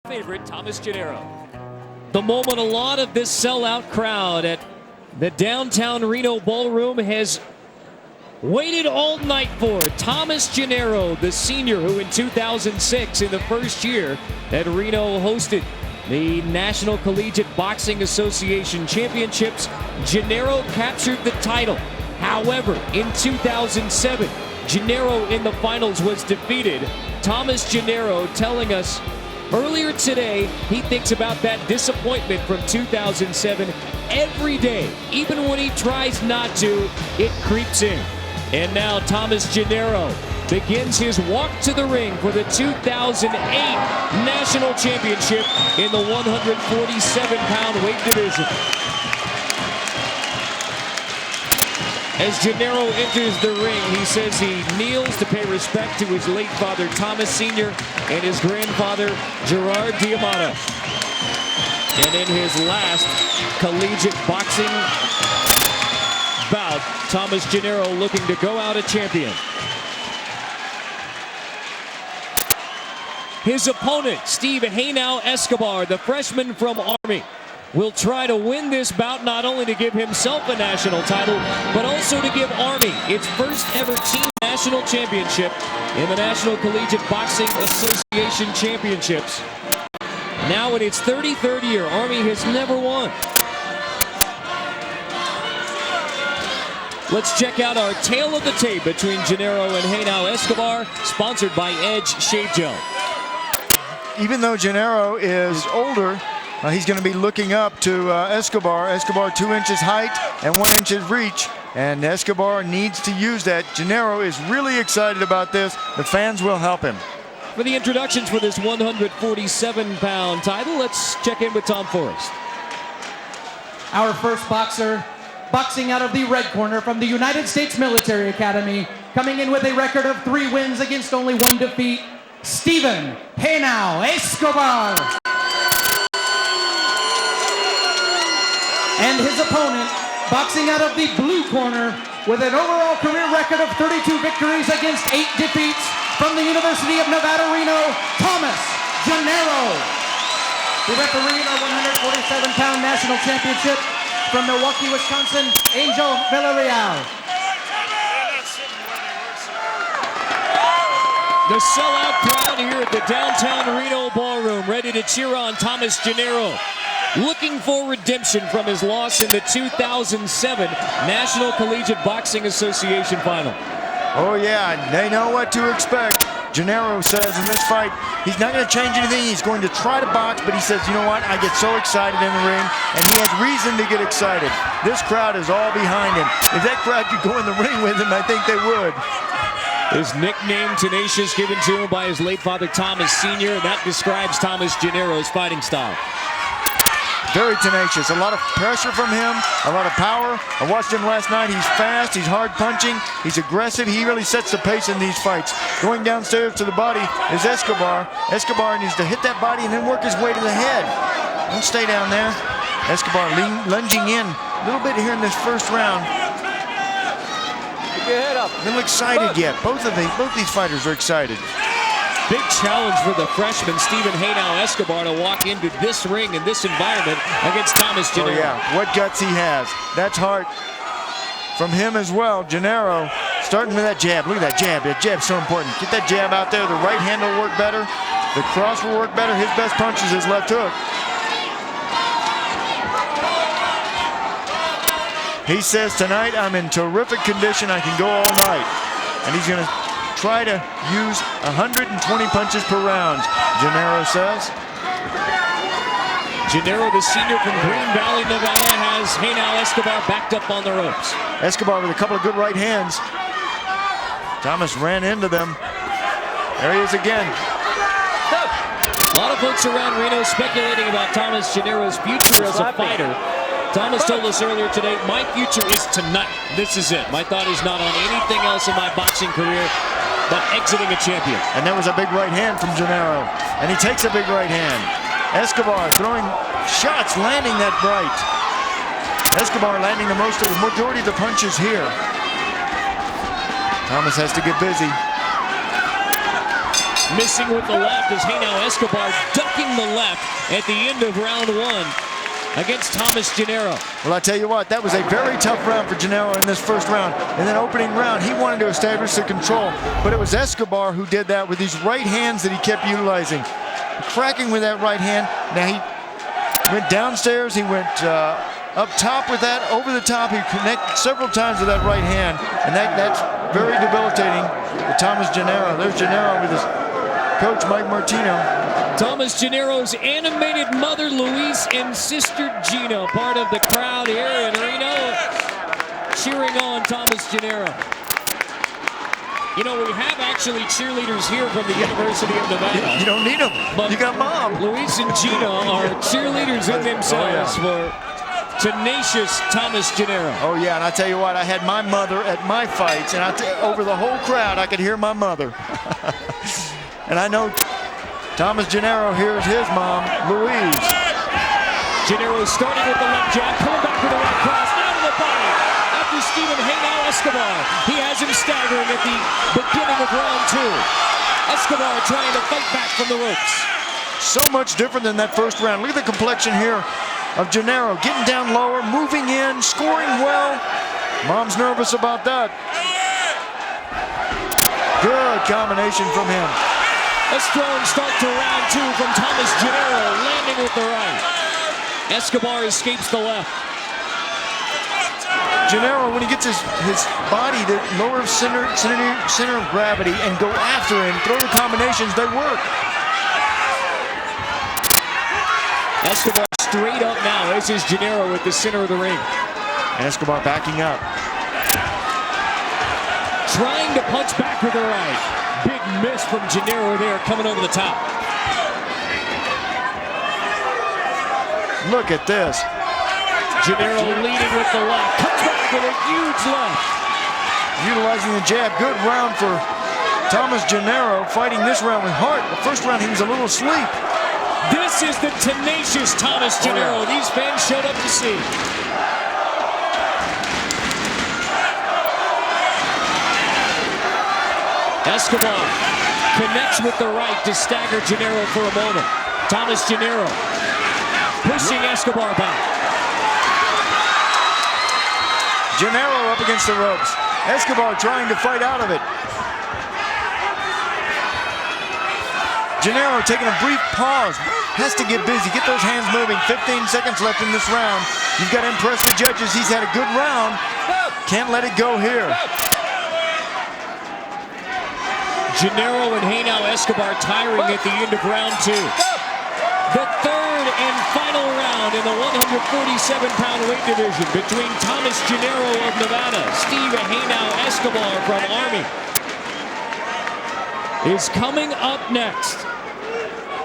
favorite, Thomas Gennaro. The moment a lot of this sellout crowd at the downtown Reno Ballroom has waited all night for. Thomas Gennaro, the senior who in 2006, in the first year that Reno hosted the National Collegiate Boxing Association Championships, Gennaro captured the title. However, in 2007, Gennaro in the finals was defeated. Thomas Gennaro telling us earlier today he thinks about that disappointment from 2007 every day. Even when he tries not to, it creeps in. And now Thomas Gennaro begins his walk to the ring for the 2008 National Championship in the 147-pound weight division. As Gennaro enters the ring, he says he kneels to pay respect to his late father Thomas Sr. and his grandfather Gerard Diamata. And in his last collegiate boxing bout, Thomas Gennaro looking to go out a champion. His opponent, Steve Haynau Escobar, the freshman from Army, will try to win this bout, not only to give himself a national title, but also to give Army its first ever team national championship in the National Collegiate Boxing Association Championships. Now in its 33rd year, Army has never won. Let's check out our tale of the tape between Gennaro and Haynau Escobar, sponsored by Edge Shave Gel. Even though Gennaro is older, he's going to be looking up to Escobar. Escobar 2 inches height and 1 inch reach, and Escobar needs to use that. Gennaro is really excited about this. The fans will help him. For the introductions for this 147-pound title, let's check in with Tom Forrest. Our first boxer, boxing out of the red corner from the United States Military Academy, coming in with a record of 3 wins against only 1 defeat, Stephen Haynau Escobar. And his opponent, boxing out of the blue corner with an overall career record of 32 victories against 8 defeats, from the University of Nevada, Reno, Thomas Gennaro. The referee in our 147-pound national championship from Milwaukee, Wisconsin, Angel Villarreal. The sellout crowd here at the downtown Reno Ballroom, ready to cheer on Thomas Gennaro, looking for redemption from his loss in the 2007 National Collegiate Boxing Association Final. Oh yeah, they know what to expect. Gennaro says in this fight, he's not going to change anything. He's going to try to box, but he says, you know what? I get so excited in the ring, and he has reason to get excited. This crowd is all behind him. If that crowd could go in the ring with him, I think they would. His nickname, Tenacious, given to him by his late father Thomas Sr., and that describes Thomas Gennaro's fighting style. Very tenacious, a lot of pressure from him, a lot of power. I watched him last night. He's fast, he's hard punching, he's aggressive. He really sets the pace in these fights. Going downstairs to the body is Escobar. Escobar needs to hit that body and then work his way to the head. Don't stay down there. Escobar lunging in a little bit here in this first round. Keep your head up. A little excited yet. Both these fighters are excited. Big challenge for the freshman, Stephen Haynau Escobar, to walk into this ring in this environment against Thomas Gennaro. Oh yeah, what guts he has. That's heart from him as well. Gennaro starting with that jab. Look at that jab. That jab's so important. Get that jab out there. The right hand will work better. The cross will work better. His best punch is his left hook. He says, tonight I'm in terrific condition. I can go all night. And he's going to try to use 120 punches per round, Gennaro says. Gennaro, the senior from Green Valley, Nevada, has Haynau Escobar backed up on the ropes. Escobar with a couple of good right hands. Thomas ran into them. There he is again. A lot of folks around Reno speculating about Thomas Gennaro's future as a fighter. Thomas told us earlier today, my future is tonight. This is it. My thought is not on anything else in my boxing career but exiting a champion. And that was a big right hand from Gennaro. And he takes a big right hand. Escobar throwing shots, landing that right. Escobar landing the majority of the punches here. Thomas has to get busy. Missing with the left as Gennaro Escobar ducking the left at the end of round 1 against Thomas Gennaro. Well, I tell you what, that was a very tough round for Gennaro in this first round. In that opening round, he wanted to establish the control, but it was Escobar who did that with these right hands that he kept utilizing. Cracking with that right hand. Now he went downstairs, he went up top with that, over the top. He connected several times with that right hand, and that's very debilitating to Thomas Gennaro. There's Gennaro with his coach, Mike Martino. Thomas Gennaro's animated mother, Louise, and sister, Gina, part of the crowd here in Reno, cheering on Thomas Gennaro. You know, we have actually cheerleaders here from the University of Nevada. You don't need them. You got Mom. Louise and Gina are cheerleaders in themselves for tenacious Thomas Gennaro. Oh, yeah, and I tell you what, I had my mother at my fights, and over the whole crowd, I could hear my mother. And I know Thomas Gennaro hears his mom, Louise. Gennaro starting with the left jab, pulling back with the right cross, down to the body. After Gennaro Escobar, he has him staggering at the beginning of round 2. Escobar trying to fight back from the ropes. So much different than that first round. Look at the complexion here of Gennaro, getting down lower, moving in, scoring well. Mom's nervous about that. Good combination from him. A strong start to round 2 from Thomas Gennaro, landing with the right. Escobar escapes the left. Gennaro, when he gets his body to lower center of gravity and go after him, throw the combinations, they work. Escobar straight up now. This is Gennaro at the center of the ring. Escobar backing up. Trying to punch back with the right. Big miss from Gennaro there, coming over the top. Look at this. Gennaro leading with the left. Comes back with a huge left. Utilizing the jab. Good round for Thomas Gennaro, fighting this round with heart. The first round he was a little asleep. This is the tenacious Thomas Gennaro. These fans showed up to see. Escobar connects with the right to stagger Gennaro for a moment. Thomas Gennaro pushing Escobar back. Gennaro up against the ropes. Escobar trying to fight out of it. Gennaro taking a brief pause. Has to get busy, get those hands moving. 15 seconds left in this round. You've got to impress the judges. He's had a good round. Can't let it go here. Gennaro and Gennaro Escobar tiring at the end of round 2. The third and final round in the 147-pound weight division between Thomas Gennaro of Nevada, Steve Gennaro Escobar from Army, is coming up next.